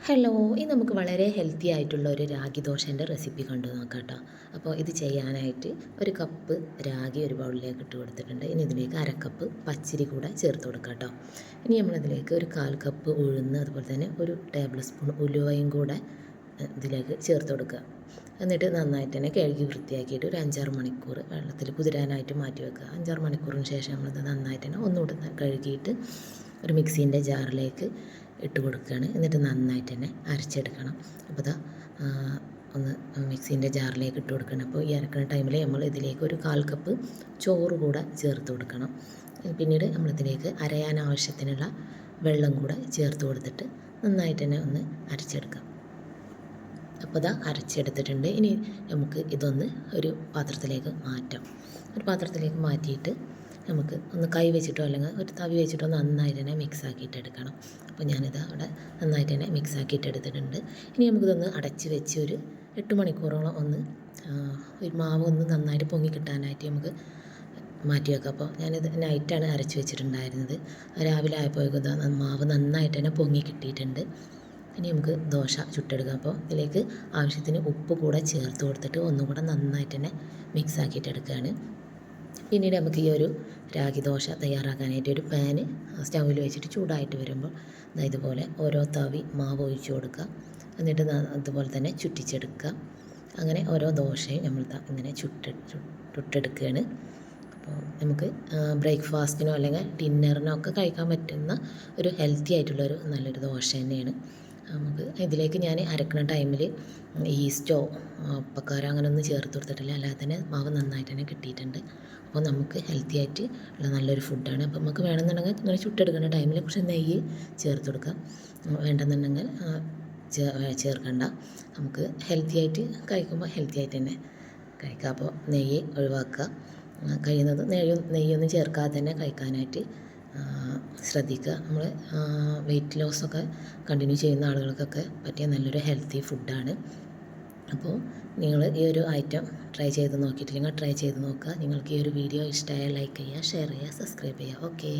Hello, ഇന്ന് നമുക്ക് വളരെ ഹെൽത്തി ആയിട്ടുള്ള ഒരു രാഗി ദോശേൻ്റെ റെസിപ്പി കണ്ടു നോക്കാം കേട്ടോ. അപ്പോൾ ഇത് ചെയ്യാനായിട്ട് ഒരു കപ്പ് രാഗി ഒരു ബൗളിലേക്ക് ഇട്ട് കൊടുത്തിട്ടുണ്ട്. ഇനി ഇതിലേക്ക് അരക്കപ്പ് പച്ചരി കൂടെ ചേർത്ത് കൊടുക്കാം കേട്ടോ. ഇനി നമ്മളിതിലേക്ക് ഒരു 1/4 കപ്പ് ഉഴുന്ന്, അതുപോലെ തന്നെ ഒരു ടേബിൾ സ്പൂൺ ഉലുവയും കൂടെ ഇതിലേക്ക് ചേർത്ത് കൊടുക്കുക. എന്നിട്ട് നന്നായിട്ട് തന്നെ കഴുകി വൃത്തിയാക്കിയിട്ട് ഒരു 5-6 മണിക്കൂർ വെള്ളത്തിൽ കുതിരാനായിട്ട് മാറ്റി വെക്കുക. 5-6 മണിക്കൂറിന് ശേഷം നമ്മളിത് നന്നായിട്ട് തന്നെ ഒന്നുകൂടെ കഴുകിയിട്ട് ഒരു മിക്സീൻ്റെ ജാറിലേക്ക് ഇട്ട് കൊടുക്കുകയാണ്. എന്നിട്ട് നന്നായിട്ട് തന്നെ അരച്ചെടുക്കണം. അപ്പോൾ ഇതാ ഒന്ന് മിക്സീൻ്റെ ജാറിലേക്ക് ഇട്ട് കൊടുക്കണം. അപ്പോൾ ഈ അരക്കുന്ന ടൈമിൽ നമ്മൾ ഇതിലേക്ക് ഒരു 1/4 കപ്പ് ചോറ് കൂടെ ചേർത്ത് കൊടുക്കണം. പിന്നീട് നമ്മളിതിലേക്ക് അരയാൻ ആവശ്യത്തിനുള്ള വെള്ളം കൂടെ ചേർത്ത് കൊടുത്തിട്ട് നന്നായിട്ട് തന്നെ ഒന്ന് അരച്ചെടുക്കാം. അപ്പോൾ ഇതാ അരച്ചെടുത്തിട്ടുണ്ട്. ഇനി നമുക്ക് ഇതൊന്ന് ഒരു പാത്രത്തിലേക്ക് മാറ്റാം. ഒരു പാത്രത്തിലേക്ക് മാറ്റിയിട്ട് നമുക്ക് ഒന്ന് കൈ വെച്ചിട്ടോ അല്ലെങ്കിൽ ഒരു തവി വെച്ചിട്ടോ നന്നായിട്ട് തന്നെ മിക്സ് ആക്കിയിട്ട് എടുക്കണം. അപ്പോൾ ഞാനിത് അവിടെ നന്നായിട്ട് തന്നെ മിക്സ് ആക്കിയിട്ട് എടുത്തിട്ടുണ്ട്. ഇനി നമുക്കിതൊന്ന് അടച്ച് വെച്ച് ഒരു 8 മണിക്കൂറോളം ഒന്ന് ഒരു മാവ് ഒന്ന് നന്നായിട്ട് പൊങ്ങി കിട്ടാനായിട്ട് നമുക്ക് മാറ്റി വെക്കാം. അപ്പോൾ ഞാനിത് നൈറ്റാണ് അരച്ച് വെച്ചിട്ടുണ്ടായിരുന്നത്. രാവിലെ ആയപ്പോഴേക്കും മാവ് നന്നായിട്ട് തന്നെ പൊങ്ങി കിട്ടിയിട്ടുണ്ട്. ഇനി നമുക്ക് ദോശ ചുട്ടെടുക്കാം. അപ്പോൾ ഇതിലേക്ക് ആവശ്യത്തിന് ഉപ്പ് കൂടെ ചേർത്ത് കൊടുത്തിട്ട് ഒന്നും കൂടെ നന്നായിട്ട് തന്നെ മിക്സ് ആക്കിയിട്ട് എടുക്കുകയാണ്. പിന്നീട് നമുക്ക് ഈ ഒരു രാഗി ദോശ തയ്യാറാക്കാനായിട്ട് ഒരു പാന് സ്റ്റൗവിൽ വെച്ചിട്ട് ചൂടായിട്ട് വരുമ്പോൾ ഇതുപോലെ ഓരോ തവി മാവ് ഒഴിച്ച് കൊടുക്കുക. എന്നിട്ട് അതുപോലെ തന്നെ ചുറ്റിച്ചെടുക്കുക. അങ്ങനെ ഓരോ ദോശയും നമ്മൾ ഇങ്ങനെ ചുട്ടെടുക്കുകയാണ്. അപ്പോൾ നമുക്ക് ബ്രേക്ക്ഫാസ്റ്റിനോ അല്ലെങ്കിൽ ഡിന്നറിനോ ഒക്കെ കഴിക്കാൻ പറ്റുന്ന ഒരു ഹെൽത്തി ആയിട്ടുള്ളൊരു നല്ലൊരു ദോശ തന്നെയാണ്. നമുക്ക് ഇതിലേക്ക് ഞാൻ അരക്കുന്ന ടൈമിൽ ഈസ്റ്റോ പക്കാരോ അങ്ങനെയൊന്നും ചേർത്ത് കൊടുത്തിട്ടില്ല. അല്ലാതെ തന്നെ മാവ് നന്നായിട്ട് തന്നെ കിട്ടിയിട്ടുണ്ട്. അപ്പോൾ നമുക്ക് ഹെൽത്തി ആയിട്ട് ഉള്ള നല്ലൊരു ഫുഡാണ്. അപ്പോൾ നമുക്ക് വേണമെന്നുണ്ടെങ്കിൽ ഇങ്ങനെ ചുട്ടെടുക്കുന്ന ടൈമിൽ കുറച്ച് നെയ്യ് ചേർത്ത് കൊടുക്കാം. വേണ്ടെന്നുണ്ടെങ്കിൽ ചേർക്കണ്ട. നമുക്ക് ഹെൽത്തി ആയിട്ട് കഴിക്കുമ്പോൾ ഹെൽത്തി ആയിട്ട് തന്നെ കഴിക്കാം. അപ്പോൾ നെയ്യ് ഒഴിവാക്കുക. കഴിയുന്നത് നെയ്യൊന്നും ചേർക്കാതെ തന്നെ കഴിക്കാനായിട്ട് ശ്രദ്ധിക്കുക. നമ്മൾ വെയിറ്റ് ലോസൊക്കെ കണ്ടിന്യൂ ചെയ്യുന്ന ആളുകൾക്കൊക്കെ പറ്റിയ നല്ലൊരു ഹെൽത്തി ഫുഡാണ്. അപ്പോൾ നിങ്ങൾ ഈ ഒരു ഐറ്റം ട്രൈ ചെയ്ത് നോക്കിയിട്ടില്ലെങ്കിൽ ട്രൈ ചെയ്ത് നോക്കുക. നിങ്ങൾക്ക് ഈ ഒരു വീഡിയോ ഇഷ്ടമായാൽ ലൈക്ക് ചെയ്യുക, ഷെയർ ചെയ്യുക, സബ്സ്ക്രൈബ് ചെയ്യുക. ഓക്കേ.